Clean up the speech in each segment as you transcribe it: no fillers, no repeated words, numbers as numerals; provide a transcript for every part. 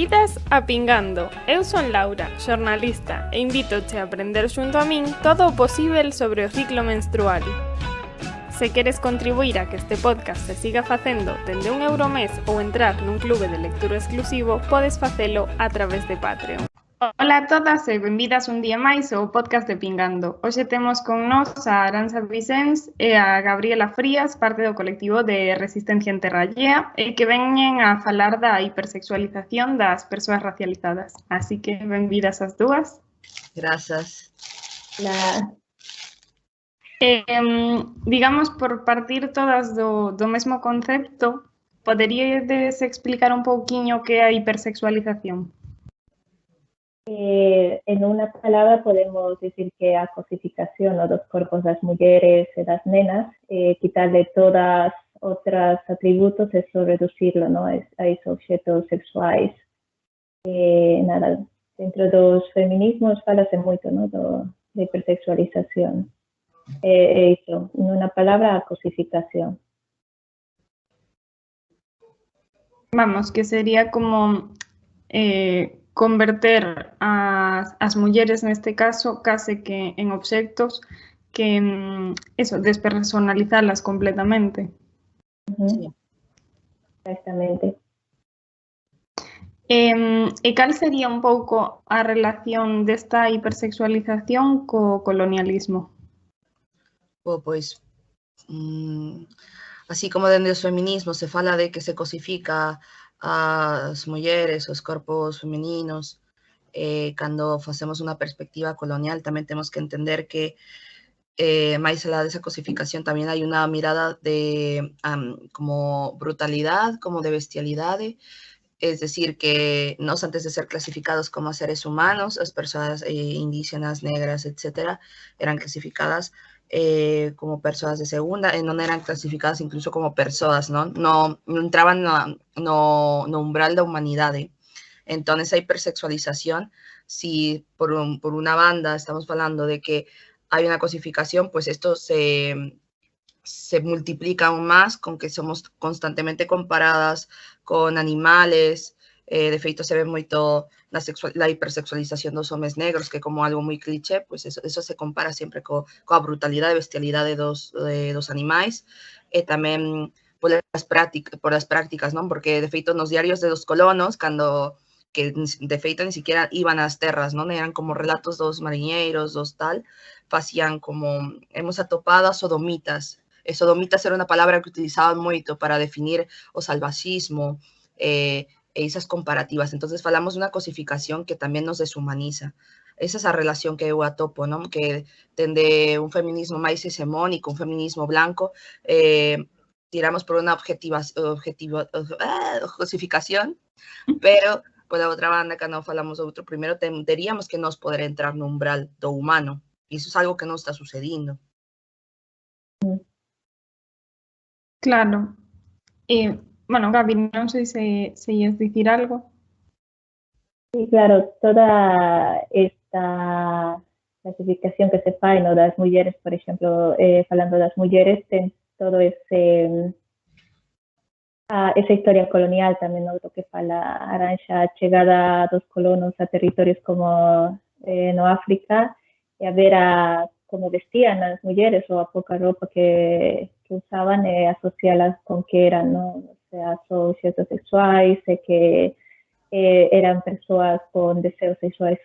Benvidas a Pingando. Eu son Laura, xornalista, e invítoche a aprender xunto a min todo o posíbel sobre o ciclo menstrual. Se queres contribuir a que este podcast se siga facendo dende €1 mes ou entrar nun clube de lectura exclusivo, podes facelo a través de Patreon. Ola a todas e benvidas un día máis ao podcast de Pingando. Hoxe temos con nós a Arantxa Vicens e a Gabriela Frías, parte do colectivo de Resistencia en Terrallea, e que veñen a falar da hipersexualización das persoas racializadas. Así que benvidas as dúas. Grazas. Digamos, por partir todas do mesmo concepto, poderíades explicar un pouquiño o que é a hipersexualización? En unha palabra podemos dicir que a cosificación dos corpos das mulleres e das nenas, quitarle todas outros atributos e só reducirlo, ¿no? a esos objetos sexuais. Nada, dentro dos feminismos falase moito, ¿no? de hipersexualización. Iso, en unha palabra, a cosificación. Vamos, que sería como converter as mulleres neste caso case que en obxectos que, despersonalizalas completamente. Sí. Exactamente. E cal sería un pouco a relación desta hipersexualización co colonialismo? Pois, así como dende os feminismos se fala de que se cosifica as mulleres, os corpos femininos, cando facemos unha perspectiva colonial tamén temos que entender que máis alá desa cosificación tamén hai unha mirada de como brutalidade, como de bestialidade, es decir, que nós antes de ser clasificados como seres humanos, as persoas indígenas, negras, etcétera, eran clasificadas como persoas de segunda e non eran clasificadas incluso como persoas, non entraban no umbral da humanidade. Entón, esa hipersexualización, si por unha banda estamos falando de que hai unha cosificación, pues esto se multiplica aún más con que somos constantemente comparadas con animales. De feito, se ve moito la hipersexualización dos homes negros, que como algo moi cliché, pues eso se compara sempre coa brutalidade e bestialidade dos animais, e tamén por as prácticas, non? Porque, de feito, nos diarios de dos colonos, que de feito ni siquiera iban ás terras, non? Eran como relatos dos mariñeiros, dos tal, facían como, hemos atopado a sodomitas. E sodomitas era unha palabra que utilizaban moito para definir o salvaxismo, e esas comparativas. Entonces falamos dunha cosificación que tamén nos deshumaniza. Esa é a relación que eu atopo, non? Que tende un feminismo máis hexemónico, un feminismo blanco, tiramos por unha cosificación, pero pola outra banda, cando falamos do outro, primeiro teríamos que nos poder entrar no umbral do humano. E iso é algo que non está sucedindo. Claro. Bueno, Gabi, non sei se ias dicir algo. Sí, claro, toda esta clasificación que se fai, ¿no? das mulleres, por exemplo, falando das mulleres, ten todo esa historia colonial tamén, ¿no? do que fala Arantxa, a chegada dos colonos a territorios como no África, e a ver como vestían as mulleres ou a pouca roupa que usaban e asocialas con que eran, ¿no? O sea, os obxetos sexuais e que eran persoas con deseos sexuais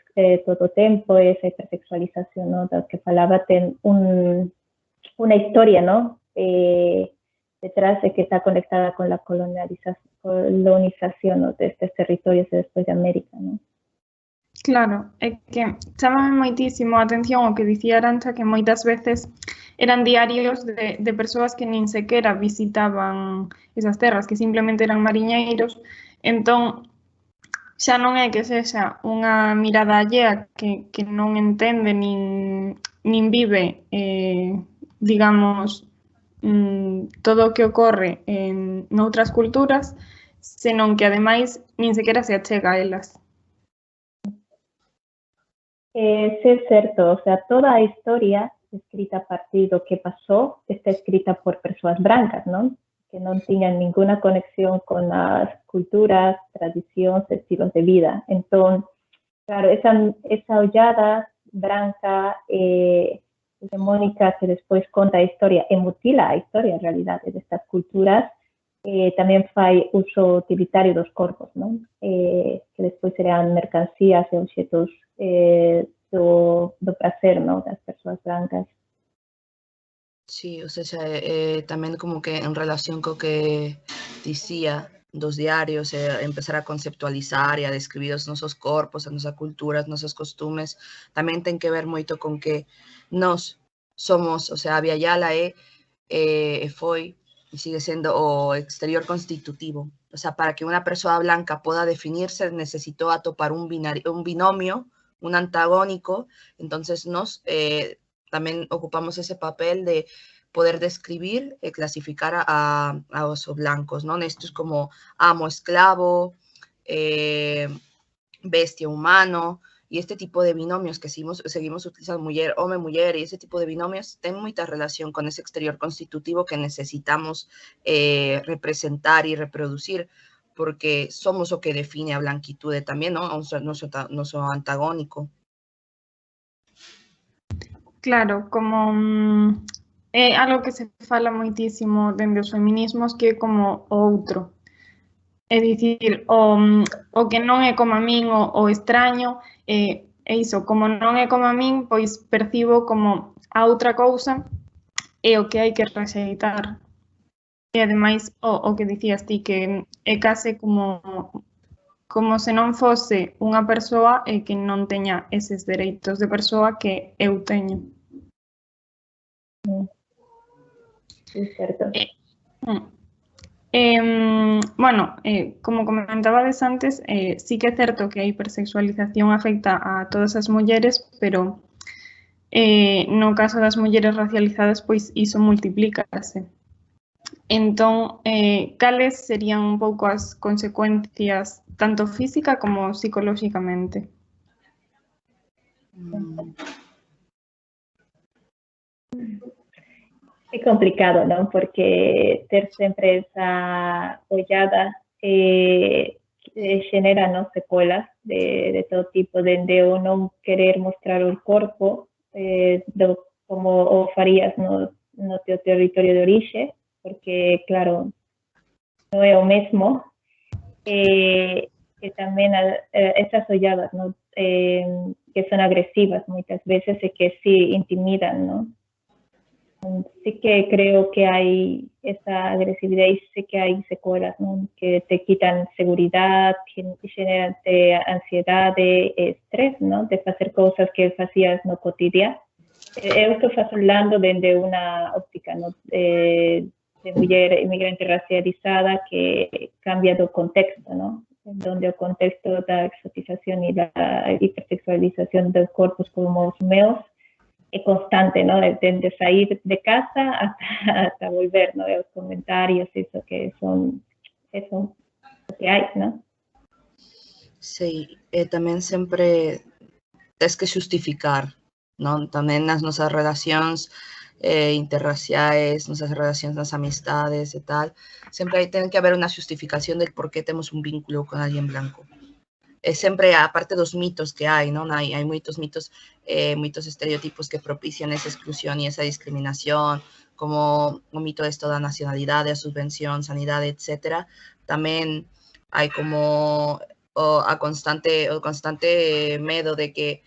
todo o tempo, esa hipersexualización, ¿no? da que falaba, ten unha historia, ¿no? detrás de que está conectada con la colonización, ¿no? de estes territorios e despois de América, ¿no? Claro, é que chámame moitísimo a atención o que dicía Arantxa, que moitas veces eran diarios de persoas que nin sequera visitaban esas terras, que simplemente eran mariñeiros. Entón, xa non é que sexa unha mirada allea que non entende nin vive, digamos, todo o que ocorre noutras culturas, senón que, ademais, nin sequera se achega a elas. Sí, es certo, o sea, toda a historia escrita a partir do que pasou está escrita por persoas brancas, non? que non tiñan ninguna conexión con as culturas, tradicións, estilos de vida. Entón, claro, esa ollada branca hegemónica que despois conta a historia e mutila a historia, en realidade, destas culturas, tamén fai uso utilitario dos corpos, non? Que despois serán mercancías e obxetos do prazer, non? Das persoas brancas. Sí, o sea, tamén como que en relación co que dicía dos diarios, empezar a conceptualizar e a describir os nosos corpos, a nosa cultura, as nosas costumes, tamén ten que ver moito con que nós somos, o sea, a Viayala foi e sigue sendo o exterior constitutivo. O sea, para que unha persoa blanca poda definirse, necesitou atopar un binomio, un antagónico, entonces nos tamén ocupamos ese papel de poder describir e clasificar aos blancos, non? Isto é como amo, esclavo, bestia, humano, e este tipo de binomios que seguimos utilizando, muller, home, muller, e ese tipo de binomios ten moita relación con ese exterior constitutivo que necesitamos representar e reproducir, porque somos o que define a blanquitude tamén, non? O noso antagónico. Claro, como é algo que se fala moitísimo dende os feminismos, que é como o outro. É dicir, o que non é como a min, o extraño, é iso, como non é como a min, pois percibo como a outra cousa é o que hai que rexeitar. E ademais, o que dicías ti, que é case como se non fose unha persoa e que non teña eses dereitos de persoa que eu teño. Sí, certo. Bueno, como comentabades antes, sí que é certo que a hipersexualización afecta a todas as mulleres, pero no caso das mulleres racializadas, pois iso multiplícase. Entón, cales serían un pouco as consecuencias tanto física como psicolóxicamente? É complicado, non? Porque ter sempre esa ollada xenera, non, secuelas de todo tipo, dende o non querer mostrar o corpo, como o farías no teu territorio de orixe, porque, claro, non é o mesmo. E tamén esas olladas, non? Que son agresivas moitas veces e que sí intimidan, non? Sí que creo que hai esa agresividade e sí que hai secuelas, non? Que te quitan seguridade, generante ansiedade e estrés, non? De facer cousas que facías no cotidiano. Eu estou falando dende unha óptica, non? De muller inmigrante racializada que cambia do contexto, non? Donde o contexto da exotización e da hipersexualización dos corpos como os meus é constante, ¿no? Desde sair de casa hasta volver, ¿no? Os comentarios, eso que son lo que hai, ¿no? Sí, tamén sempre tens que xustificar, non? Tamén nas nosas relacións interraciais, nosas relacións nas amistades e tal, sempre ten que haber unha xustificación del por que temos un vínculo con alguén blanco. É sempre a parte dos mitos que hai, non? Hai moitos mitos, moitos estereotipos que propician esa exclusión e esa discriminación, como o mito de da nacionalidade, a subvención, sanidade, etc. Tamén hai como o constante medo de que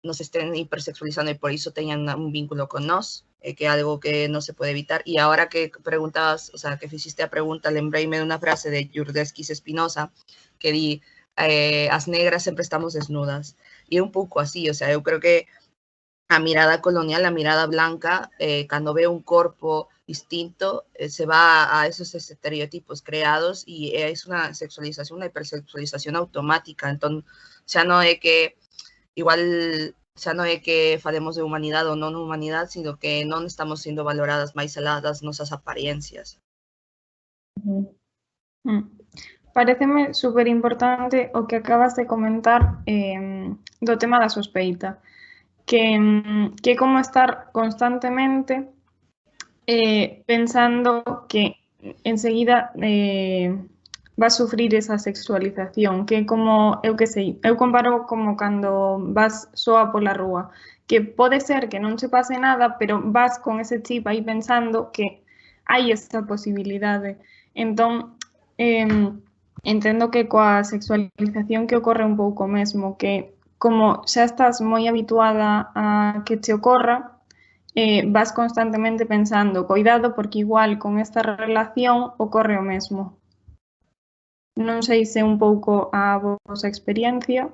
nos estén hipersexualizando e por iso teñan un vínculo con nós, que é algo que non se pode evitar. E agora que preguntabas, o sea, que fixiste a pregunta, lembreime de unha frase de Yurdeskis Espinosa que di as negras sempre estamos desnudas. E é un pouco así, o sea, eu creo que a mirada colonial, a mirada blanca, cando ve un corpo distinto, se va a esos estereotipos creados e é unha sexualización, unha hipersexualización automática. Entón, xa non é que igual xa non é que falemos de humanidade ou non humanidade, sino que non estamos sendo valoradas máis alá das nosas apariencias. Pareceme super importante o que acabas de comentar do tema da sospeita, que é como estar constantemente pensando que enseguida vas sufrir esa sexualización, que como, eu que sei, eu comparo como cando vas soa pola rúa, que pode ser que non se pase nada, pero vas con ese chip aí pensando que hai esa posibilidade. Entón, entendo que coa sexualización que ocorre un pouco mesmo, que como xa estás moi habituada a que te ocorra, vas constantemente pensando, cuidado, porque igual con esta relación ocorre o mesmo. Non sei se un pouco a vosa experiencia.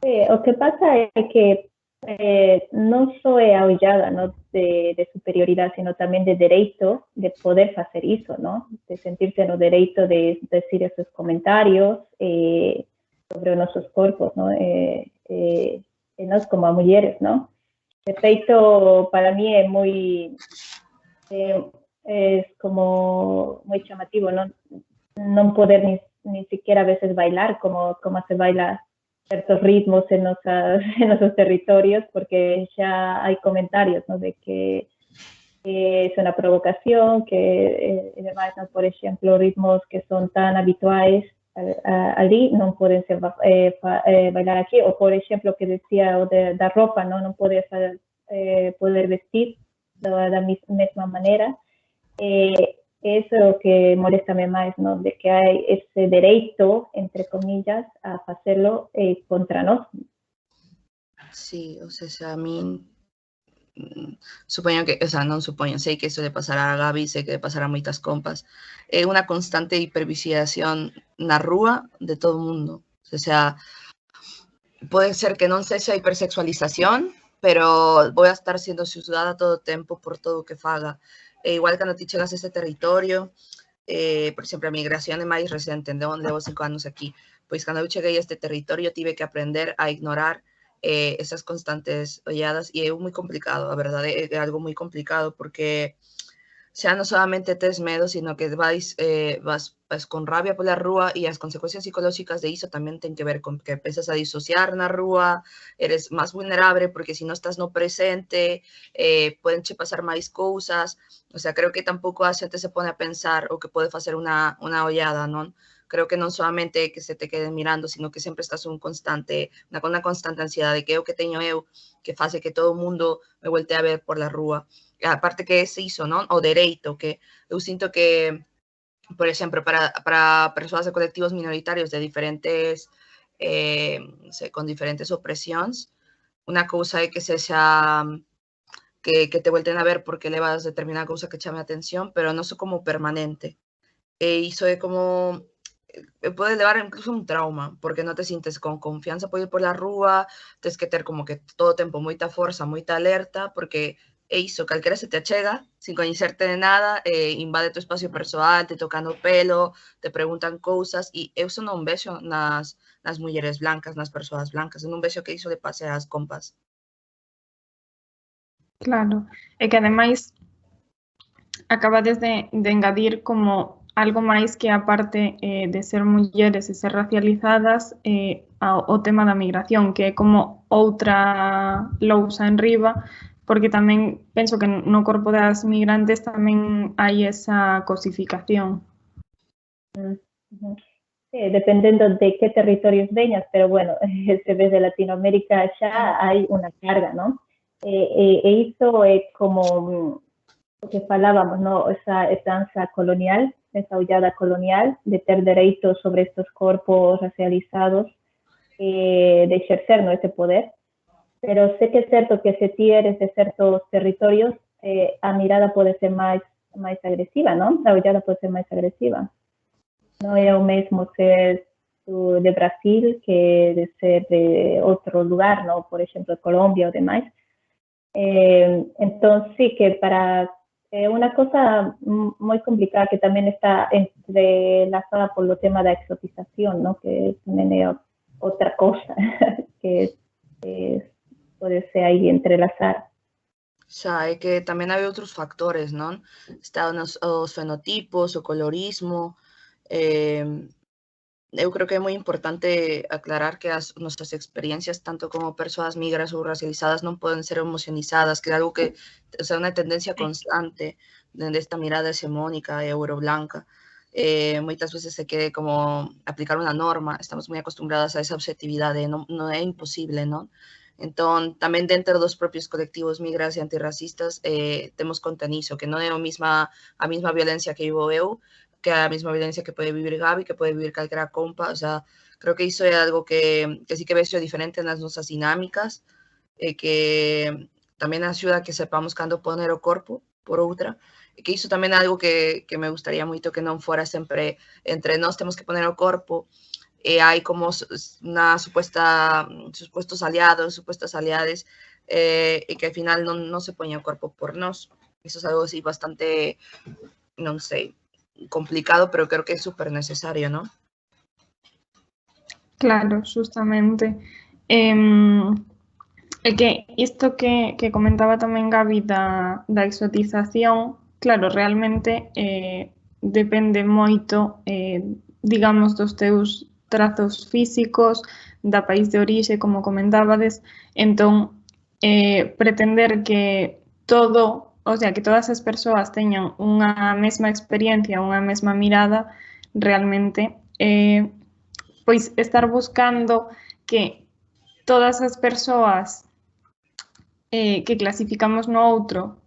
O que pasa é que non só é a ollada, ¿no? de superioridade, sino tamén de dereito de poder facer iso, ¿no? De sentirse no dereito de decir esos comentarios sobre os nosos corpos, ¿no? Nós como a mulleres, ¿no? De feito, para mí é moi es como moi chamativo, non poder ni siquiera a veces bailar como se baila ciertos ritmos en nuestros territorios, porque ya hay comentarios, ¿no? De que es una provocación, que además, ¿no? Por ejemplo, ritmos que son tan habituales allí no pueden ser, bailar aquí, o por ejemplo, que decía o de ropa, ¿no? No puedes poder vestir de la misma manera. Eso es lo que molesta más, ¿no? De que hay ese derecho, entre comillas, a hacerlo contra nosotros. Sí, o sea, a mí supoño que, o sea, non supoño, sei que iso le pasará a Gabi, sei que le pasará a moitas compas, é unha constante hipervisilación na rúa de todo o mundo. O sea, pode ser que non sexa hipersexualización, pero vou a estar sendo xuzgada todo o tempo por todo o que faga. E igual cando ti chegas a ese territorio, por exemplo, a migración é máis recente, levo 5 anos aquí, pois cando eu cheguei a este territorio tive que aprender a ignorar esas constantes olladas e é moi complicado, a verdade, é algo moi complicado porque xa non solamente tes medo, sino que vas con rabia pola rúa e as consecuencias psicolóxicas de iso tamén ten que ver con que empezas a disociar na rúa, eres máis vulnerable porque se non estás no presente, poden che pasar máis cousas, o sea, creo que tampouco a xente se pone a pensar o que pode facer unha ollada, non? Creo que non solamente que se te queden mirando, sino que sempre estás unha constante ansiedade, que é o que teño eu, que fase que todo o mundo me voltea a ver por la rúa. Aparte que é iso, non? O dereito, que eu sinto que, por exemplo, para persoas de colectivos minoritarios de diferentes, con diferentes opresións, unha cousa é que sexa que te volten a ver porque levas determinada cousa que chame a atención, pero non so como permanente. E iso é como pode levar incluso un trauma, porque non te sintes con confianza por ir por la rúa, tens que ter como que todo o tempo moita forza, moita alerta, porque é iso, calquera se te achega, sin coñecerte de nada, invade tu espacio persoal, te tocan o pelo, te preguntan cousas, e eu só non vexo nas mulleres blancas, nas persoas blancas, eu non vexo que iso le pase ás compas. Claro, é que ademais acabades de engadir como algo máis que a parte de ser mulleres e ser racializadas o tema da migración, que é como outra lousa en riba, porque tamén penso que no corpo das migrantes tamén hai esa cosificación. Sí, dependendo de qué territorios veñas, pero bueno, se ve de Latinoamérica xa hai unha carga, ¿no? E iso é como o que falábamos, ¿no? Esa heranza colonial, esa ollada colonial de ter dereitos sobre estos corpos racializados, de ejercer, ¿no? Ese poder. Pero sé que é certo que se ti eres de certos territorios, a mirada pode ser máis agresiva, ¿no? A ollada pode ser máis agresiva. Non é o mesmo ser de Brasil que de ser de outro lugar, ¿no? Por exemplo, de Colombia ou demais. Entón, sí que para unha cosa moi complicada que tamén está entrelazada polo tema da exotización, ¿no? Que tamén é outra cosa que pode ser aí entrelazar. Xa, é que tamén hai outros factores, non? Están os fenotipos, o colorismo, eu creo que é moi importante aclarar que as nosas experiencias, tanto como persoas migras ou racializadas, non poden ser homogenizadas, que é algo que, o sea, unha tendencia constante desta mirada hexemónica e euroblanca. Moitas veces se quere como aplicar unha norma, estamos moi acostumbradas a esa objetividade, non é imposible, non? Entón, tamén dentro dos propios colectivos migras e antirracistas temos contenido, que non é a mesma violencia que vivo eu, que a mesma violencia que pode vivir Gabi, que pode vivir calquera compa, o sea, creo que iso é algo que sí que vexo diferente nas nosas dinámicas, e que tamén axuda a que sepamos cando poner o corpo por outra, e que iso tamén é algo que me gustaría moito que non fora sempre entre nós temos que poner o corpo, e hai como unha supuestos aliados, supuestas aliades, e que ao final non se poña o corpo por nós. Iso é algo así bastante, non sei, complicado, pero creo que é super necesario, ¿no? Claro, justamente. É que isto que comentaba tamén Gabi da exotización, claro, realmente depende moito, digamos, dos teus trazos físicos, da país de orixe, como comentábades, entón, pretender que todo, o sea, que todas as persoas teñan unha mesma experiencia, unha mesma mirada, realmente, pois estar buscando que todas as persoas que clasificamos no outro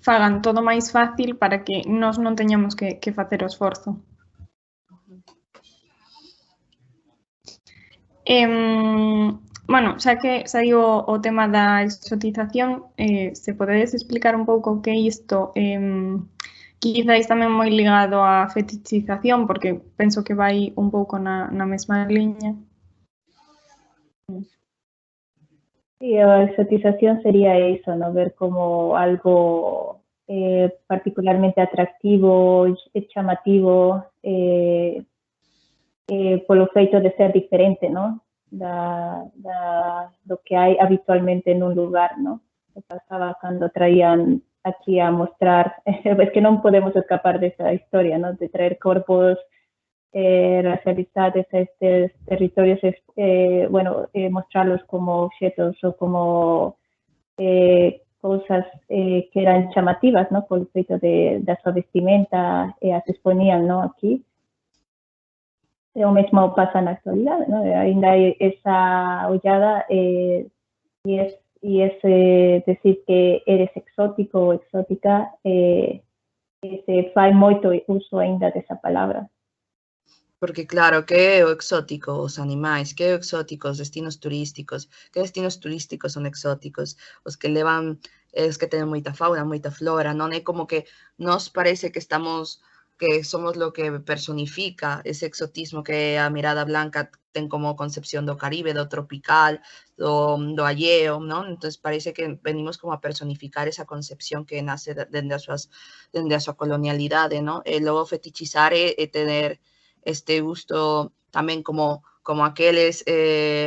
fagan todo máis fácil para que nós non teñamos que facer o esforzo. Bueno, xa que saiu o tema da exotización, se podedes explicar un pouco que é isto, quizáis tamén moi ligado á fetichización, porque penso que vai un pouco na mesma liña. Sí, la exotización sería eso, ¿no? Ver como algo particularmente atractivo, llamativo, por lo feito de ser diferente, ¿no? Lo que hay habitualmente en un lugar, ¿no? Que pasaba cuando traían aquí a mostrar, es que no podemos escapar de esa historia, ¿no? De traer cuerpos racializados a estos territorios, mostrarlos como objetos o como cosas que eran llamativas, ¿no? Por el feito de su vestimenta, se exponían, ¿no? Aquí. O mesmo pasa na actualidade, ¿no? Ainda hai esa ollada e ese decir que eres exótico ou exótica, se fai moito uso ainda desa palabra. Porque claro, que é o exótico, os animais, que é o exótico, os destinos turísticos, que destinos turísticos son exóticos, os que levan, os que teñen moita fauna, moita flora, non é como que nos parece que somos lo que personifica ese exotismo que a mirada blanca ten como concepción do Caribe, do tropical, do alleo, non? Entonces parece que venimos como a personificar esa concepción que nace dende a súa colonialidade, non? E logo fetichizar e tener este gusto tamén como aqueles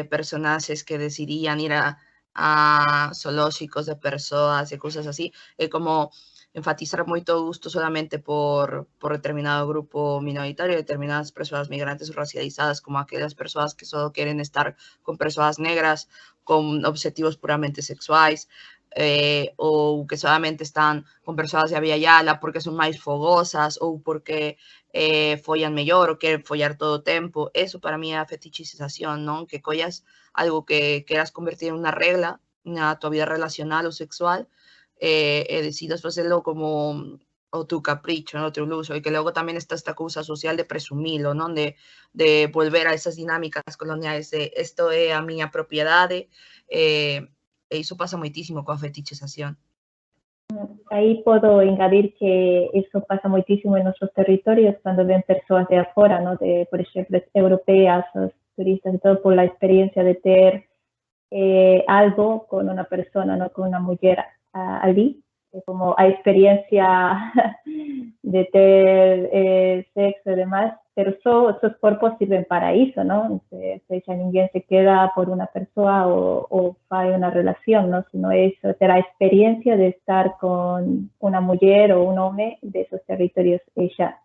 personaxes que decidían ir a zoolóxicos de persoas e cousas así, é como enfatizar moito o gusto solamente por determinado grupo minoritario, determinadas persoas migrantes ou racializadas, como aquelas persoas que só queren estar con persoas negras con obxectivos puramente sexuais, ou que solamente están con persoas de Abya Yala porque son máis fogosas ou porque follan mellor ou queren follar todo o tempo. Eso para mí é a fetichización, non? Que collas algo que queras convertir en unha regla na tua vida relacional ou sexual, e decidas facelo como o tu capricho, no? O teu luxo, e que logo tamén está esta cousa social de presumilo, non? De volver a esas dinámicas coloniais de isto é a miña propiedade, e iso pasa moitísimo coa fetichización. Aí podo engadir que iso pasa moitísimo en nosos territorios cando ven persoas de afora, ¿no? De, por exemplo, europeas, os turistas e todo, por la experiencia de ter algo con una persona, no con una mujer allí, como a experiencia de ter sexo y demás, pero esos cuerpos sirven para eso, ¿no? Ya ninguém se queda por una persona o hay una relación, ¿no? Sino eso, ter a experiencia de estar con una mujer o un hombre de esos territorios ella.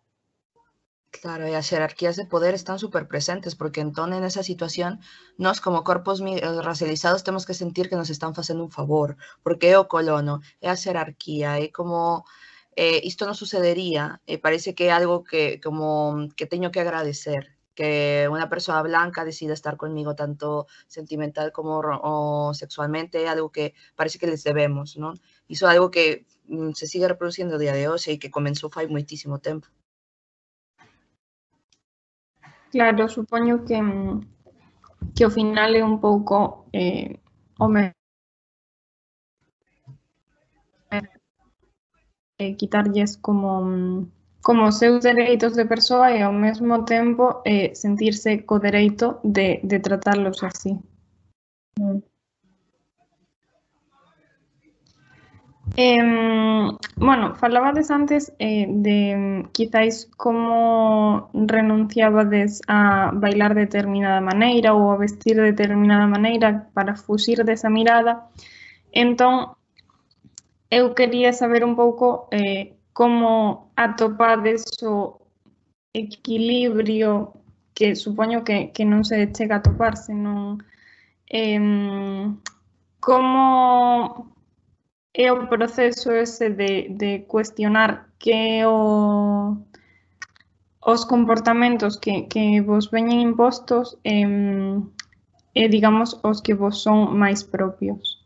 Claro, e as xerarquías de poder están super presentes, porque entón, en esa situación, nós como corpos racializados temos que sentir que nos están facendo un favor, porque é o colono, é a xerarquía, é como isto non sucedería, e parece que é algo que como que teño que agradecer, que unha persoa blanca decida estar conmigo tanto sentimental como o sexualmente, é algo que parece que les debemos, non? Iso é algo que se sigue reproducindo o día de hoxe e que comenzou fai moitísimo tempo. Claro, supoño que ao final é un pouco o quitarlles como os seus dereitos de persoa e ao mesmo tempo sentirse co dereito de tratarlos así. Bueno, falabades antes de quizáis como renunciabades a bailar de determinada maneira ou a vestir de determinada maneira para fuxir desa mirada. Entón, eu quería saber un pouco como atopades o equilibrio que supoño que non se chega a atopar, senón como é o proceso ese de cuestionar que os comportamentos que vos veñen impostos e, digamos, os que vos son máis propios.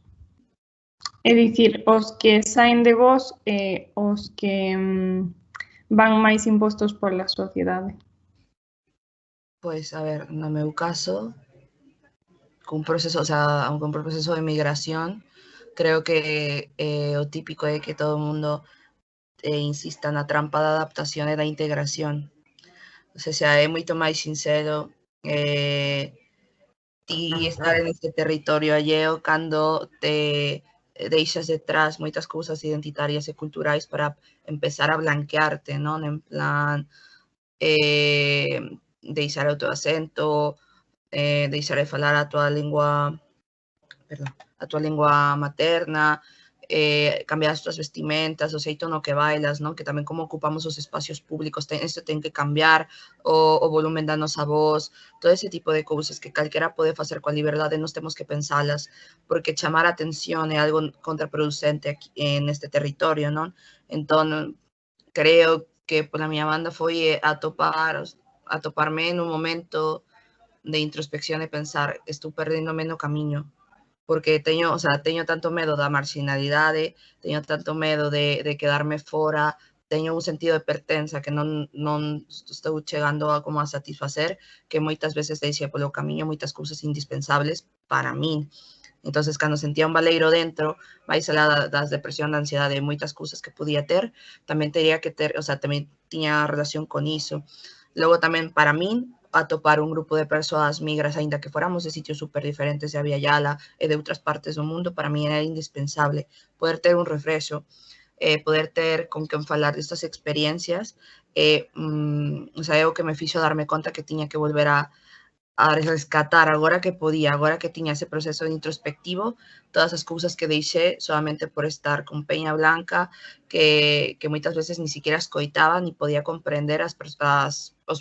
É dicir, os que saen de vos e os que van máis impostos pola sociedade. Pois, a ver, no meu caso, cun proceso, o sea, con un proceso de migración, creo que o típico é que todo o mundo insista na trampa da adaptación e da integración. O sea, é moito máis sincero ti estar en este territorio alleo cando te deixas detrás moitas cousas identitarias e culturais para empezar a blanquearte, non? En plan, deixar o teu acento, deixar de falar a tua lingua, perdón, a tua lingua materna, cambiar as túas vestimentas, o xeito no que bailas, non? Que tamén como ocupamos os espacios públicos, isto ten que cambiar, o volumen da nosa voz, todo ese tipo de cousas que calquera pode facer coa liberdade, nos temos que pensalas, porque chamar a atención é algo contraproducente aquí, neste territorio, non? Entón, creo que pola miña banda foi atoparme nun momento de introspección e pensar, estou perdéndome no camiño, porque teño tanto medo da marginalidade, teño tanto medo de quedarme fora, teño un sentido de pertenza que non estou chegando a como a satisfacer, que moitas veces deixei polo camiño moitas cousas indispensables para min. Entonces, cando sentía un baleiro dentro, máis alá das depresión, da ansiedade e moitas cousas que podía ter, tamén tería que ter, o sea, tamén tiña relación con iso. Logo tamén, para min, atopar un grupo de persoas migras, aínda que fóramos de sitios super diferentes de Aviala e de outras partes do mundo, para min era indispensable poder ter un refrexo, poder ter con quen falar destas experiencias, o sea, é o que me fixo darme conta que tiña que volver a rescatar agora que podía, agora que tiña ese proceso introspectivo, todas as cousas que deixé solamente por estar con Peña Blanca, que moitas veces ni siquiera escoitaba ni podía comprender os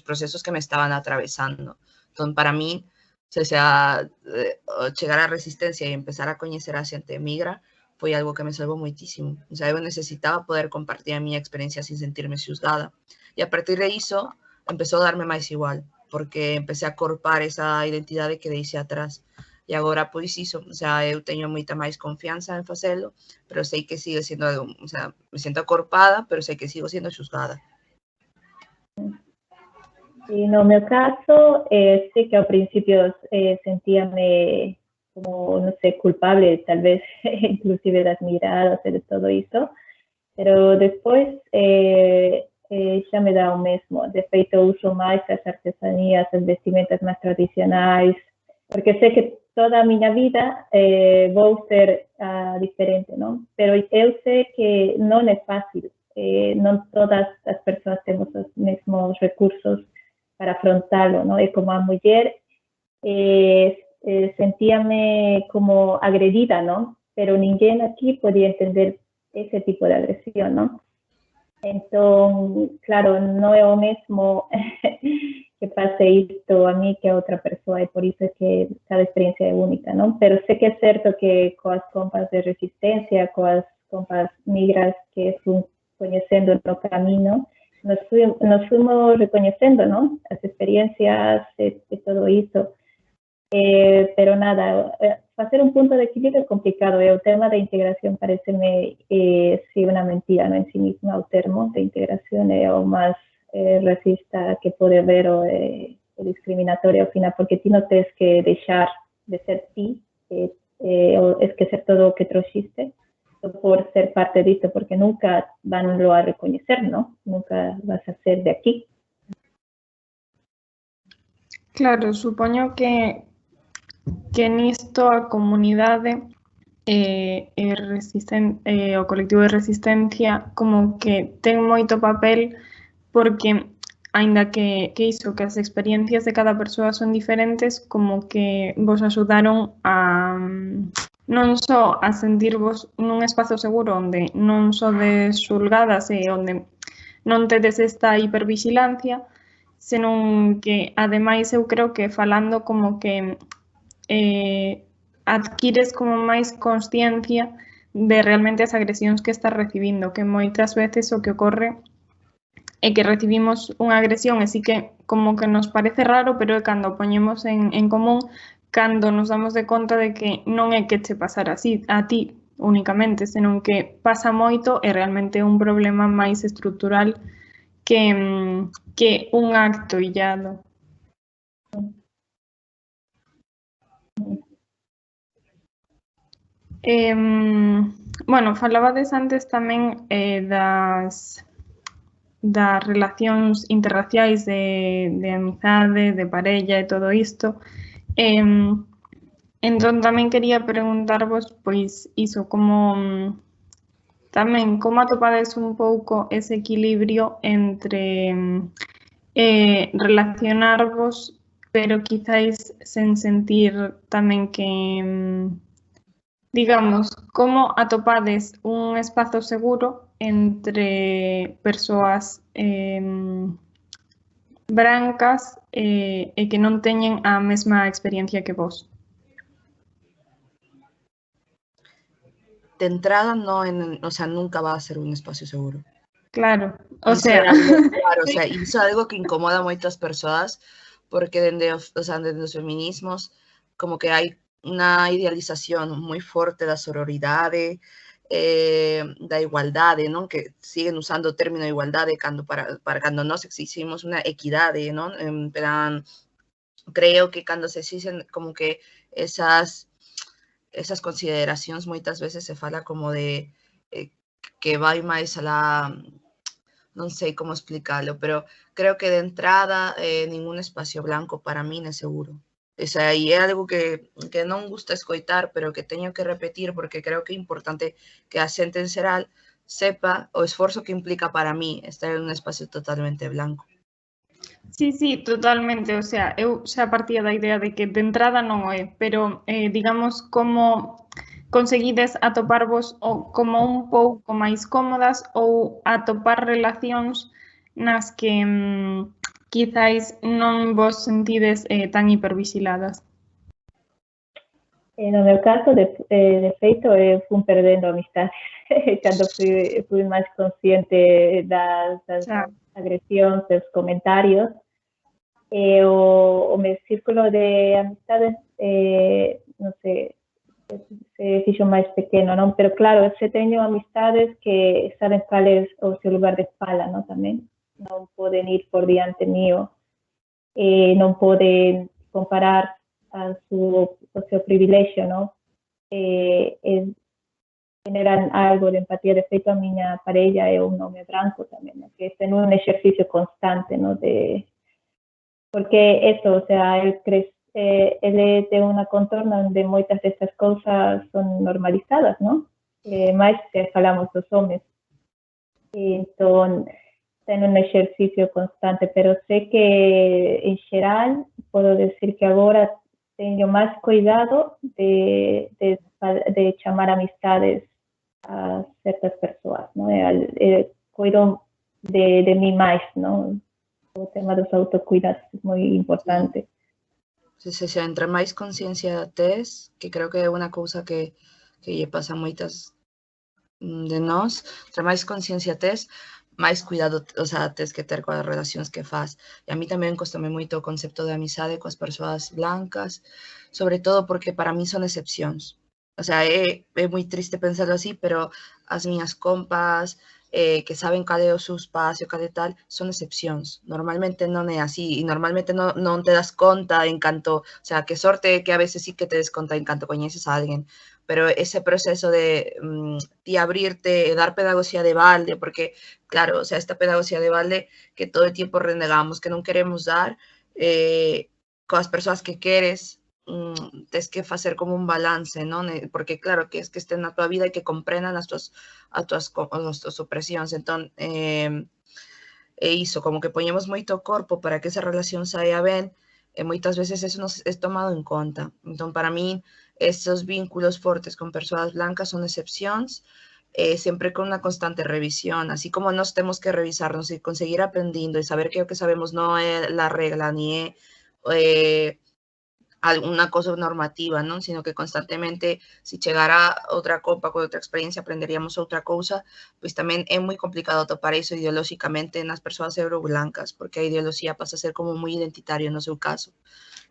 procesos que me estaban atravesando. Entón, para mí, chegar á resistencia e empezar a coñecer a xente migra foi algo que me salvou moitísimo. O sea, eu necesitaba poder compartir a miña experiencia sin sentirme xuzgada. E a partir de iso, empezou a darme máis igual, porque empecé a corpar esa identidade que deixei atrás. E agora, pois, iso, o sea, eu teño moita máis confianza en facelo, pero sei que sigue sendo, o sea, me sinto acorpada, pero sei que sigo sendo xuzgada. E no meu caso, sí que ao principio sentíame como, non sei, culpable, tal vez, inclusive das miradas e de todo iso, pero despois xa me dá o mesmo. De feito, uso máis as artesanías, as vestimentas máis tradicionais, porque sei que toda a miña vida vou ser diferente, non? Pero eu sei que non é fácil, non todas as persoas temos os mesmos recursos para afrontalo, non? E como a muller sentíame como agredida, non? Pero ninguén aquí podía entender ese tipo de agresión, non? Então, claro, não é o mesmo que pase isto a mí que a outra persoa, e por isso é que cada experiencia é única, non? Pero sé que é certo que coas compas de resistencia, coas compas migras que fun coñecendo no camino, nos fuimos reconhecendo, non? As experiencias e todo iso. Pero nada, facer un punto de equilibrio é complicado, e o tema da integración pareceme si unha mentira, no en sí misma. O termo de integración é o máis racista que pode haber, o discriminatorio ao final, porque ti non tens que deixar de ser ti, ou esquecer todo o que trouxiste por ser parte disto, porque nunca vanlo a recoñecer, ¿no? Nunca vas a ser de aquí. Claro, supoño que nisto a comunidade o colectivo de resistencia como que ten moito papel, porque aínda que iso, que as experiencias de cada persoa son diferentes, como que vos axudaron a non só a sentirvos nun espazo seguro onde non sodes xulgadas e onde non tedes esta hipervigilancia, senón que ademais eu creo que falando como que adquires como máis consciencia de realmente as agresións que estás recibindo, que moitas veces o que ocorre é que recibimos unha agresión e sí que como que nos parece raro, pero é cando poñemos en común, cando nos damos de conta de que non é que che pasara así a ti únicamente, senón que pasa moito e realmente é un problema máis estrutural que un acto illado. Bueno, falabades antes tamén das relacións interraciais de amizade, de parella e todo isto. Entón tamén quería preguntarvos, pois, iso, como tamén, como atopades un pouco ese equilibrio entre relacionarvos, pero quizáis sen sentir tamén que digamos, como atopades un espazo seguro entre persoas brancas e que non teñen a mesma experiencia que vos? De entrada, no, o sea, nunca va a ser un espacio seguro. Claro, o sea... Claro, o sea, iso é algo que incomoda a moitas persoas, porque dende os feminismos, como que hai unha idealización moi forte da sororidade, da igualdade, non? Que siguen usando o término igualdade para cando nós exiximos unha equidade, non? En plan, creo que cando se exigen como que esas consideracións moitas veces se fala como de que vai máis alá, non sei como explicarlo, pero creo que de entrada ningún espacio blanco para min é seguro. O sea, e é algo que non gusta escoitar, pero que teño que repetir porque creo que é importante que a xente en xeral sepa o esforzo que implica para mí estar en un espacio totalmente blanco. Sí, totalmente. O sea, eu xa partía da idea de que de entrada non o é, pero digamos como conseguides atoparvos como un pouco máis cómodas ou atopar relacións nas que quizáis non vos sentides tan hipervigiladas? No meu caso, de feito, fun perdendo amistades cando fui máis consciente das agresións, dos comentarios. O meu círculo de amistades, non sei, se fixo máis pequeno, non? Pero claro, se teño amistades que saben cal é o seu lugar de fala, non? Tamén non poden ir por diante mío, non poden comparar o seu privilexio, non? Generan algo de empatía. De feito, a miña parella é un home branco tamén, non? Que está en un exercicio constante, non? Porque eso, o sea, ele ten unha contorna onde moitas destas cousas son normalizadas, non? Mais se falamos dos homes. Entón, ten un exercicio constante, pero sei que, en xeral, podo decir que agora teño máis cuidado de chamar amistades a certas persoas, non? Cuido de mí más, ¿no? O tema dos autocuidados é moi importante. Se entre máis conciencia tes, que creo que é unha cousa que lle pasa a moitas de nós, entre máis conciencia tes, máis cuidado, o sea, tes que ter coas relacións que faz. E a mí tamén costame moito o concepto de amizade coas persoas blancas, sobre todo porque para mí son excepcións. O sea, é moi triste pensarlo así, pero as miñas compas, que saben cal é o seu espacio, cal é tal, son excepcións. Normalmente non é así, e normalmente non te das conta en canto, o sea, que sorte que a veces sí que te des conta en canto coñeces a alguén, pero ese proceso de ti abrirte e dar pedagogía de balde, porque, claro, o sea, esta pedagogía de balde que todo o tempo renegamos, que non queremos dar, coas persoas que queres, tes que facer como un balance, non? Porque claro, que es que estén na tua vida e que comprendan as tuas opresións. Entón, é iso, como que poñemos moito corpo para que esa relación saia ben, e moitas veces eso non é tomado en conta. Entón, para min, esos vínculos fortes con persoas blancas son excepcións, sempre con unha constante revisión, así como nos temos que revisarnos e conseguir aprendindo e saber que o que sabemos non é la regla, ni é alguna cosa normativa, non? Sino que constantemente, se chegara outra copa con outra experiencia, aprenderíamos outra cousa, pois tamén é moi complicado topar iso ideolóxicamente nas persoas euroblancas, porque a ideoloxía pasa a ser como moi identitario no seu caso.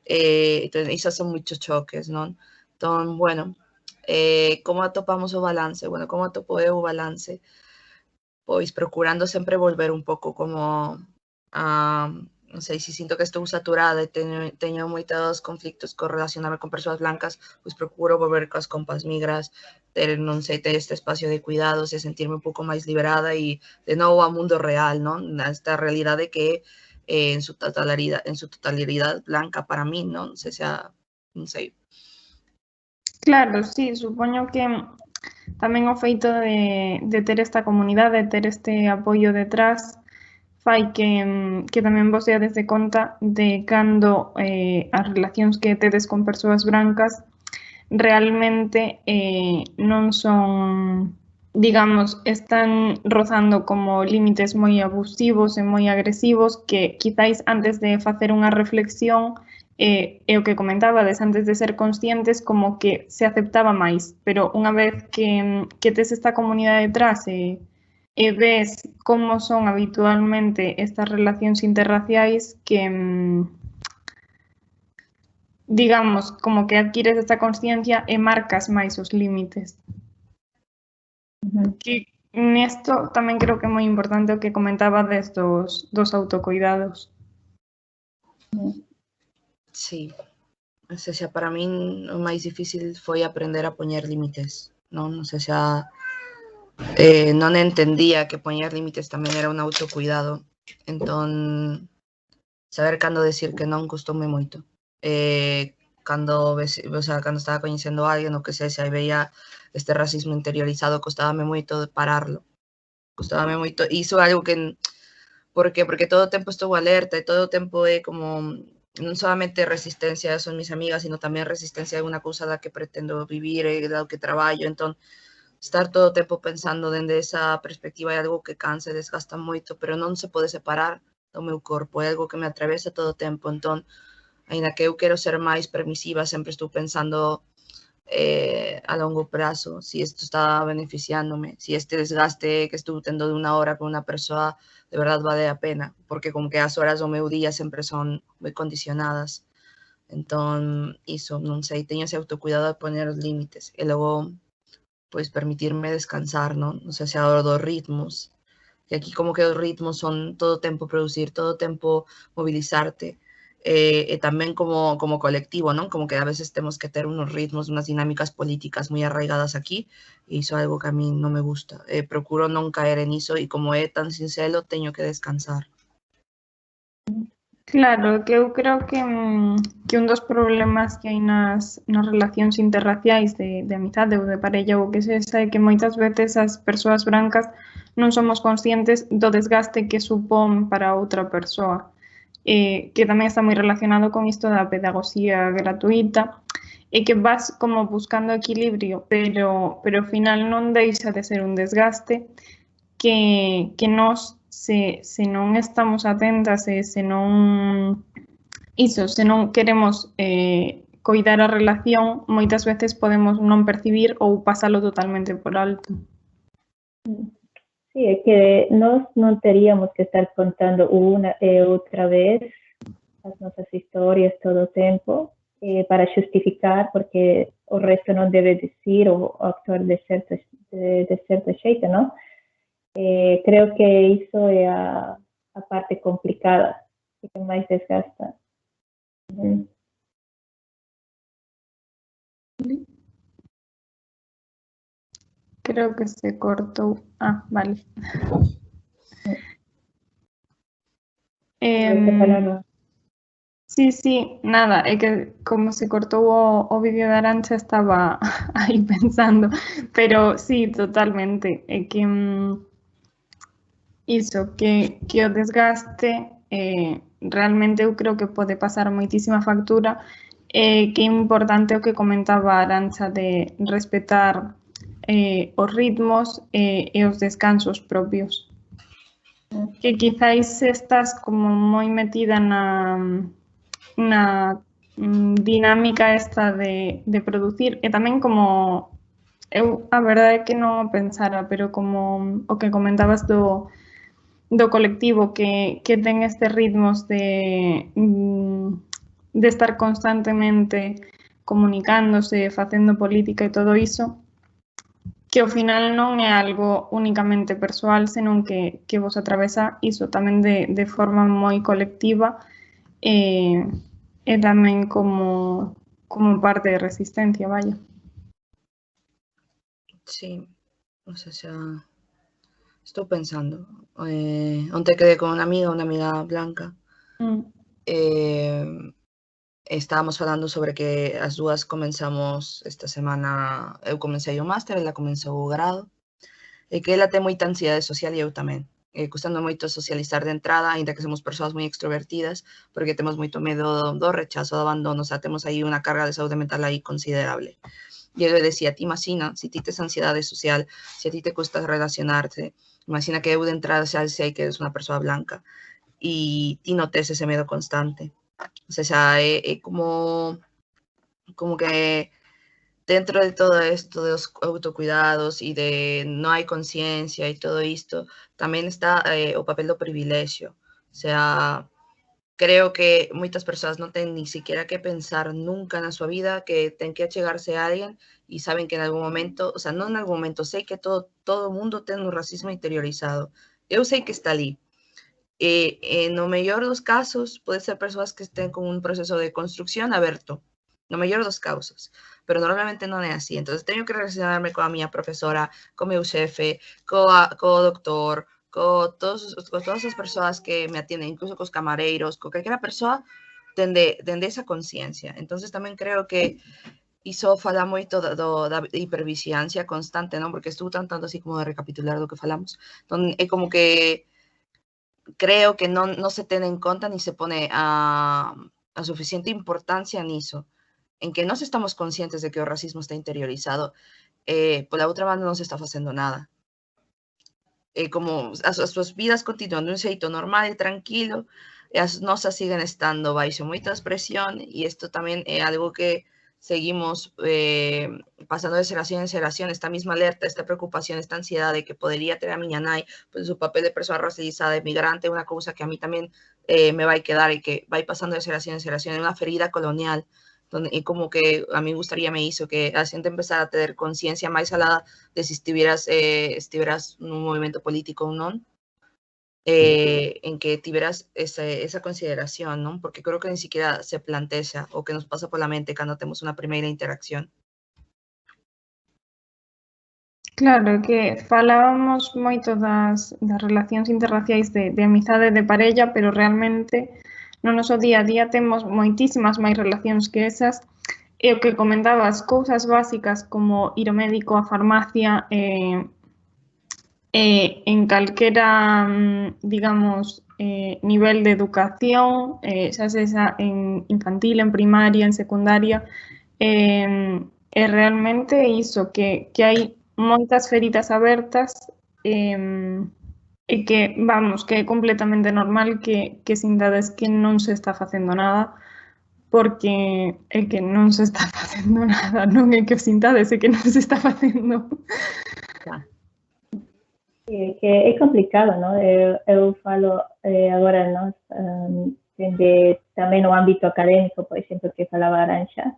Entón, isos son moitos choques, non? Entón, bueno, como atopamos o balance? Bueno, como atopo eu o balance? Pois procurando sempre volver un pouco como a... non sei, se sinto que estou saturada e teño moitos conflictos con relacionarme con persoas blancas, pois procuro volver coas compas migras, ter, non sei, ter este espacio de cuidados e sentirme un pouco máis liberada e de novo ao mundo real, non? Esta realidade que en su totalidade blanca para mí, non? Non sei. Claro, sí, supoño que tamén o feito de ter esta comunidade, de ter este apoio detrás, fai que tamén vos deades de conta de cando as relacións que tedes con persoas brancas realmente non son, digamos, están rozando como límites moi abusivos e moi agresivos que quizáis antes de facer unha reflexión e o que comentabades, antes de ser conscientes como que se aceptaba máis, pero unha vez que tes esta comunidade detrás e ves como son habitualmente estas relacións interraciais que, digamos, como que adquires esta consciencia e marcas máis os límites. Que nesto tamén creo que é moi importante o que comentaba dos autocuidados. Sí, o sea, para min o máis difícil foi aprender a poñer límites, non? O sea, non entendía que poñer límites tamén era un autocuidado. Entón, saber cando decir que non custoume moito. Cando estaba coñecendo a alguén, o que se veía este racismo interiorizado, costábame moito de pararlo. Costábame moito. E iso é algo que... Por qué? Porque todo o tempo estou alerta e todo o tempo é como... Non solamente resistencia son mis amigas, sino tamén resistencia é unha cousa da que pretendo vivir e da que traballo. Entón, estar todo o tempo pensando dende esa perspectiva é algo que cansa e desgasta moito, pero non se pode separar do meu corpo, é algo que me atravesa todo o tempo. Entón, aínda que eu quero ser máis permisiva, sempre estou pensando a longo prazo, si isto está beneficiándome, si este desgaste que estou tendo de unha hora con unha persoa de verdade vale a pena, porque como que as horas do meu día sempre son moi condicionadas. Entón, iso, non sei, teño ese autocuidado de poner os límites e logo, pois, permitirme descansar, non? O sea, dos ritmos, que aquí como que os ritmos son todo o tempo producir, todo o tempo mobilizarte, e tamén como colectivo, non? Como que a veces temos que ter unos ritmos, unas dinámicas políticas moi arraigadas aquí, e iso é algo que a mí non me gusta. Procuro non caer en iso, e como é tan sinxelo, teño que descansar. Claro, que eu creo que un dos problemas que hai nas relacións interraciais de amizade ou de parella ou que sexa é que moitas veces as persoas brancas non somos conscientes do desgaste que supón para outra persoa. Que tamén está moi relacionado con isto da pedagogía gratuita e que vas como buscando equilibrio, pero ao final non deixa de ser un desgaste que nos se non estamos atentas e se non queremos coidar a relación, moitas veces podemos non percibir ou pasalo totalmente por alto. Sí, é que nós non teríamos que estar contando unha e outra vez as nosas historias todo o tempo para justificar porque o resto non debe decir ou actuar de certo xeito, non? Creo que iso é a parte complicada e que máis desgasta. Creo que se cortou. Ah, vale. Sí, nada, é que como se cortou o vídeo de Arantxa estaba aí pensando, pero sí, totalmente, é que iso, que o desgaste realmente eu creo que pode pasar moitísima factura, que é importante o que comentaba Arantxa de respetar os ritmos e os descansos propios. Que quizáis estás como moi metida na dinámica esta de producir e tamén como eu a verdade é que non o pensara, pero como o que comentabas do colectivo que ten estes ritmos de estar constantemente comunicándose, facendo política e todo iso, que ao final non é algo únicamente persoal, senón que vos atravesa iso tamén de forma moi colectiva e tamén como parte de resistencia, vaya. Sí, o sea, estou pensando. Onte quedé con unha amiga blanca. Estábamos falando sobre que as dúas comenzamos esta semana, eu comecei o máster, ela comenzou o grado, e que ela ten moita ansiedade social e eu tamén. Custando moito socializar de entrada, ainda que somos persoas moi extrovertidas, porque temos moito medo do rechazo, do abandono, o sea, temos aí unha carga de saúde mental aí considerable. E eu decía, ti imagina, se ti tes ansiedade social, se a ti te custa relacionarte, imagina que eu de entrada xa sei que eres unha persoa blanca e ti non tes ese medo constante. O sea, é como que dentro de todo esto de los autocuidados y de no hay conciencia y todo esto, también está o papel do privilegio. O sea, creo que moitas persoas non ten ni siquiera que pensar nunca na súa vida que ten que achegarse a alguén e saben que en algún momento, o sea, non en algún momento, sei que todo o mundo ten un racismo interiorizado. Eu sei que está ali. No mellor dos casos, pode ser persoas que estén con un proceso de construcción aberto, no mellor dos casos, pero normalmente non é así. Entonces, teño que relacionarme coa miña profesora, co meu xefe, co doctor, todas as persoas que me atienden, incluso cos camareiros, co calquera persoa, dende esa conciencia. Entonces, tamén creo que iso fala moito da hipervigilancia constante, non? Porque estou tratando así como de recapitular do que falamos. Entón, é como que creo que non se ten en conta ni se pone a suficiente importancia niso, en que nós estamos conscientes de que o racismo está interiorizado, pola outra banda non se está facendo nada. Como as súas vidas continúan dun xeito normal e tranquilo, e as nosas siguen estando baixo moita presión, e isto tamén é algo que seguimos pasando de xeración en xeración, esta mesma alerta, esta preocupación, esta ansiedade que podería ter a miña nai, pois o papel de persoa racializada, emigrante, é unha cousa que a mí tamén me vai quedar e que vai pasando de xeración en xeración, é unha ferida colonial, e como que a mí gustaríame iso, que a xente empezara a ter conciencia máis alá de se estiveras nun movimento político ou non, en que tiveras esa consideración, non? Porque creo que ni siquiera se plantea o que nos pasa pola mente cando temos unha primeira interacción. Claro, que falábamos moito das relacións interraciais de amizade de parella, pero realmente no noso día a día temos moitísimas máis relacións que esas, e o que comentabas, cousas básicas como ir ao médico, a farmacia, en calquera, digamos, nivel de educación, xa sexa en infantil, en primaria, en secundaria, é realmente iso, que hai moitas feridas abertas e E que, vamos, que é completamente normal que sintades que non se está facendo nada, porque é que non se está facendo nada, non é que o sintades, é que non se está facendo. Ya. Sí, que é complicado, ¿no? Eu falo agora, ¿no? Dende tamén no ámbito académico, por exemplo, que falaba Aranxa,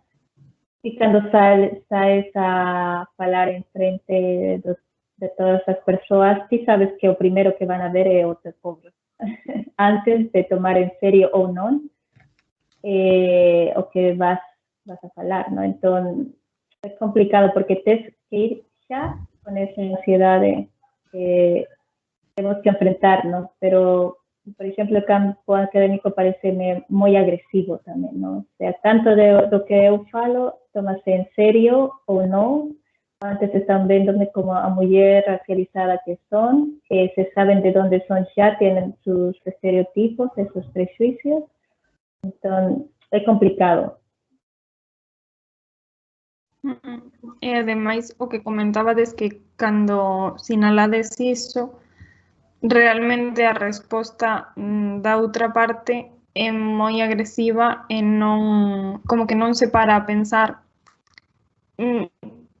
e cando saes a falar en frente de todas as persoas, ti sabes que o primeiro que van a ver é o teu povo. Antes de tomar en serio ou non o que vas a falar, ¿no? Entón, é complicado porque tes que ir xa con esa ansiedade que temos que enfrentar, ¿no? Pero, por exemplo, o campo académico pareceme moi agresivo tamén, ¿no? O sea, tanto do que eu falo, tómase en serio ou non, antes están véndome como a muller racializada que son, se saben de onde son xa, tienen sus estereotipos, esos prejuicios, entón é complicado. E ademais o que comentabades que cando sinalades iso, realmente a resposta da outra parte é moi agresiva e non, como que non se para a pensar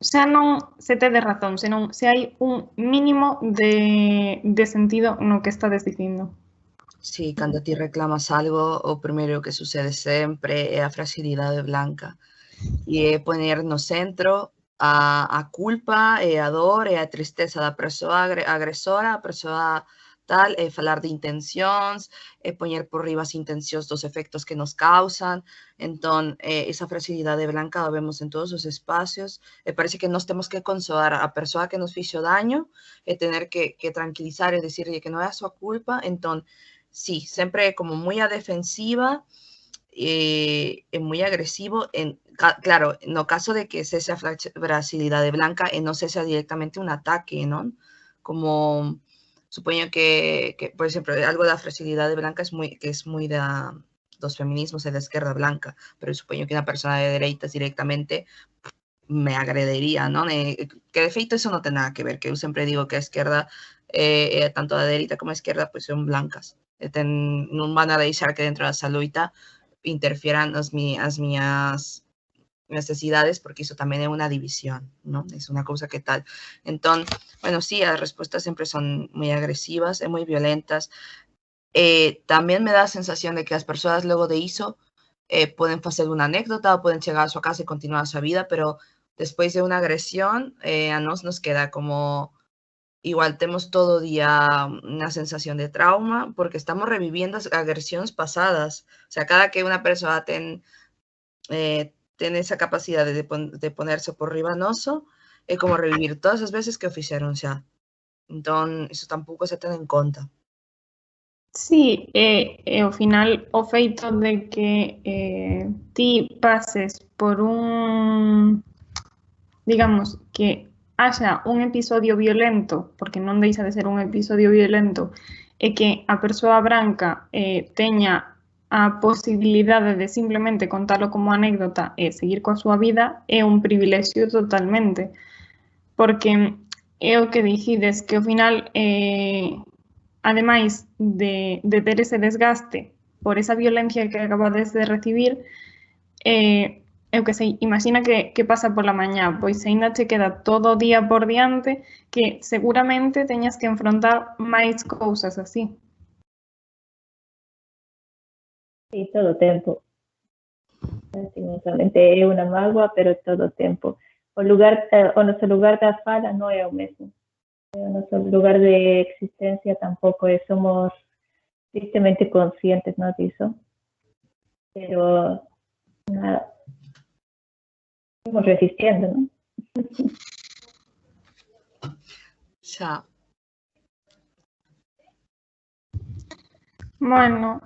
xa non se tedes razón, senón se hai un mínimo de sentido no que estades dicindo. Sí, cando ti reclamas algo, o primeiro que sucede sempre é a fragilidade blanca. E é poner no centro a culpa e a dor e a tristeza da persoa agresora, a persoa tal, e falar de intencións, e poñer por riba as intencións dos efectos que nos causan. Entón, esa fragilidade blanca a vemos en todos os espacios, e parece que nos temos que consolar a persoa que nos fixo daño, e tener que tranquilizar e dicirlle que non é a súa culpa. Entón, sí, sempre como moi a defensiva, é moi agresivo, claro, no caso de que sexa fragilidade blanca e non sexa directamente un ataque, non? Como, supoño que por exemplo, algo da fragilidade blanca que é moi dos feminismos e da esquerda blanca, pero supoño que unha persona de dereitas directamente me agredería, non? Que de feito eso non ten nada que ver, que eu sempre digo que a esquerda, tanto a dereita como a esquerda, pois son blancas. Non van a deixar que dentro da loita interfieran as miñas necesidades, porque iso tamén é unha división, non? É unha cousa que tal. Entón, bueno, sí, as respostas sempre son moi agresivas e moi violentas. Tamén me dá a sensación de que as persoas logo de iso poden facer unha anécdota ou poden chegar á súa casa e continuar a súa vida, pero despois de unha agresión, a nós nos queda como igual temos todo o día unha sensación de trauma porque estamos revivindo as agresións pasadas. O sea, cada que unha persoa ten esa capacidade de ponerse por riba noso, é como revivir todas as veces que o fixeron xa. Entón, iso tampouco se ten en conta. Sí, ao final o feito de que ti pases por digamos, que haxa un episodio violento, porque non deixa de ser un episodio violento, e que a persoa branca teña a posibilidade de simplemente contalo como anécdota e seguir coa súa vida é un privilexio totalmente, porque é o que dicides, que ao final, ademais de ter ese desgaste por esa violencia que acabades de recibir, eu que sei, imagina que pasa pola mañá, pois aínda che queda todo o día por diante que seguramente teñas que enfrontar máis cousas así. Sí, todo o tempo. Lastimosamente é unha mágoa, pero todo o tempo. O noso lugar da fala non é o mesmo. O noso lugar de existencia tampouco é, somos tristemente conscientes, non, diso. Pero nada, estamos resistiendo, non? Xa. Bueno,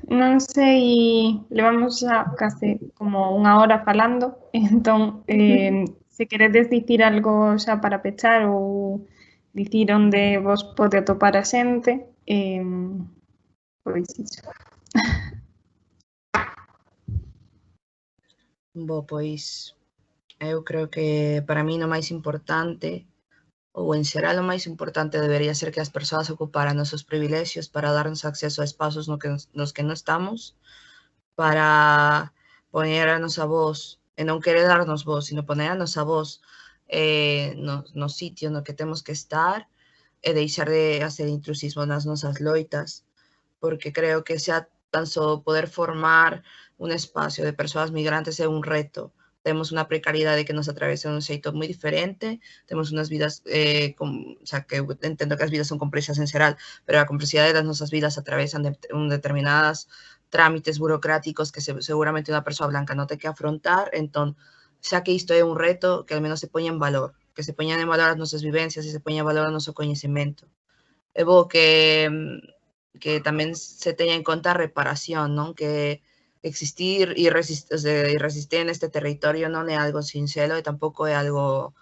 non sei, levamos xa case como unha hora falando, entón, se queredes dicir algo xa para pechar ou dicir onde vos pode atopar a xente, pois iso. Pois eu creo que para mí o máis importante ou en xeral o máis importante debería ser que as persoas ocuparan os seus privilexios para darnos acceso a espazos nos que non estamos, para poner a nosa voz, e non querer darnos voz, sino poner a nosa voz no sitio no que temos que estar e deixar de hacer intrusismo nas nosas loitas, porque creo que xa tan só poder formar un espacio de persoas migrantes é un reto. Temos unha precariedade que nos atravesa de un xeito moi diferente, temos unhas vidas, o sea, que entendo que as vidas son complexas en xeral, pero a complexidade das nosas vidas atravesan determinadas trámites burocráticos que seguramente unha persoa blanca non ten que afrontar, entón, xa que isto é un reto, que al menos se poña en valor, que se poñan en valor as nosas vivencias e se poña en valor o noso coñecemento. É bo que tamén se teña en conta a reparación, non? Que existir e resistir neste territorio non é algo sinxelo e tampouco é algo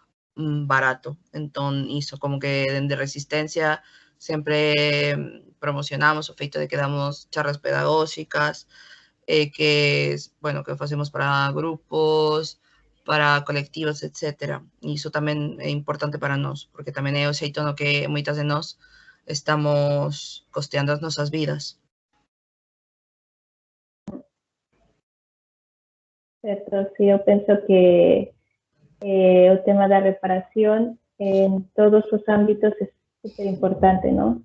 barato. Entón, iso, como que dende resistencia sempre promocionamos o feito de que damos charlas pedagóxicas, que, bueno, que facemos para grupos, para colectivos, etc. E iso tamén é importante para nós, porque tamén é o xeito no que moitas de nós estamos costeando as nosas vidas. Certo, sí, eu penso que o tema da reparación en todos os ámbitos é super importante, non?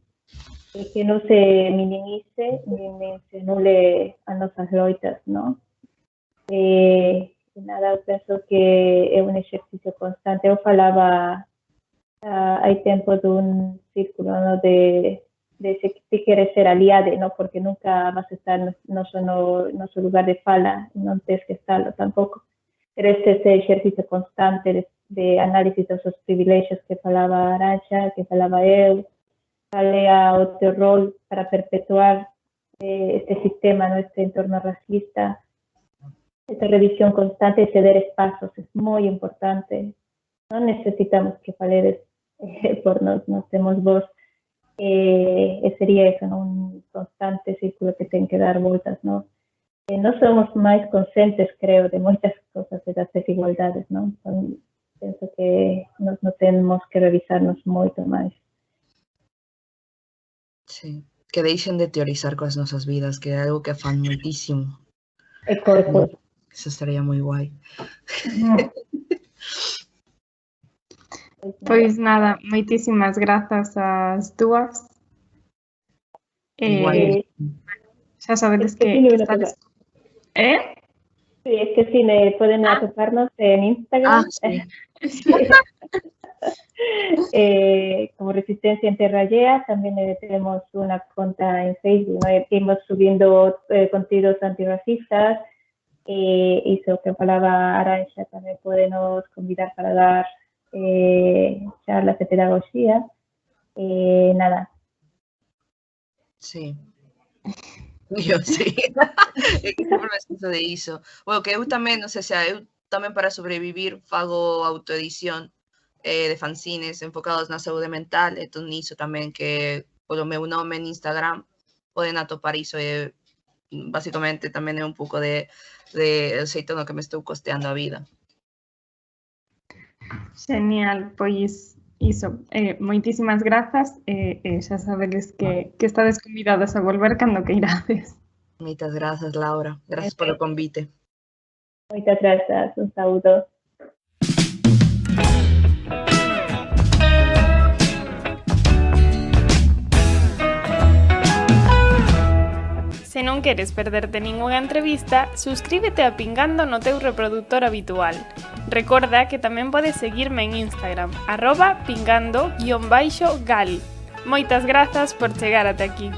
E que non se minimice nin se anule as nosas loitas, non? Nada, eu penso que é un exercicio constante. Eu falaba hai tempo dun círculo, no, de se queres ser aliade, no, porque nunca vas a estar no noso lugar de fala, non tens que estarlo tampouco. Pero ese exercicio constante de análisis dos seus privilexios que falaba Arantxa, que falaba eu, falea o teu rol para perpetuar este sistema, no, este entorno racista, esta revisión constante e ceder espazos é moi importante. Non necesitamos que faledes por nós temos voz. Sería eso, ¿no? Un constante círculo que ten que dar voltas, ¿no? Non somos máis conscientes, creo, de moitas cosas e das desigualdades, ¿no? Penso que nos temos que revisarnos moito máis. Sí, que deixen de teorizar coas nosas vidas, que é algo que fan moitísimo. E corpos. Eso estaría moi guai. Pois nada, moitísimas grazas ás dúas. Xa sabedes que estades... Sí, es que si pueden atoparnos en Instagram. Sí. Como Resistencia Interrayea, también tenemos una cuenta en Facebook, ¿no? Hemos subiendo contenidos antirracistas, y eso que falaba Arantxa, también podemos convidar para dar charlas de pedagogía. Nada. Sí. Yo sí. É que sempre me esquezo de iso. Bueno, que eu tamén, non sei, eu tamén para sobrevivir fago autoedición de fanzines enfocados na saúde mental, entón iso tamén que polo meu nome en Instagram poden atopar iso e basicamente tamén é un pouco de xeito no que me estou costeando a vida. Genial, pois iso, moitísimas grazas e xa sabedes que estades convidadas a volver cando queirades. Moitas grazas, Laura. Grazas polo convite. Moitas grazas, un saúdo. Se non queres perderte ningunha entrevista, suscríbete a Pingando no teu reproductor habitual. Recorda que tamén podes seguirme en Instagram, @pingando_gal. Moitas grazas por chegar ata aquí.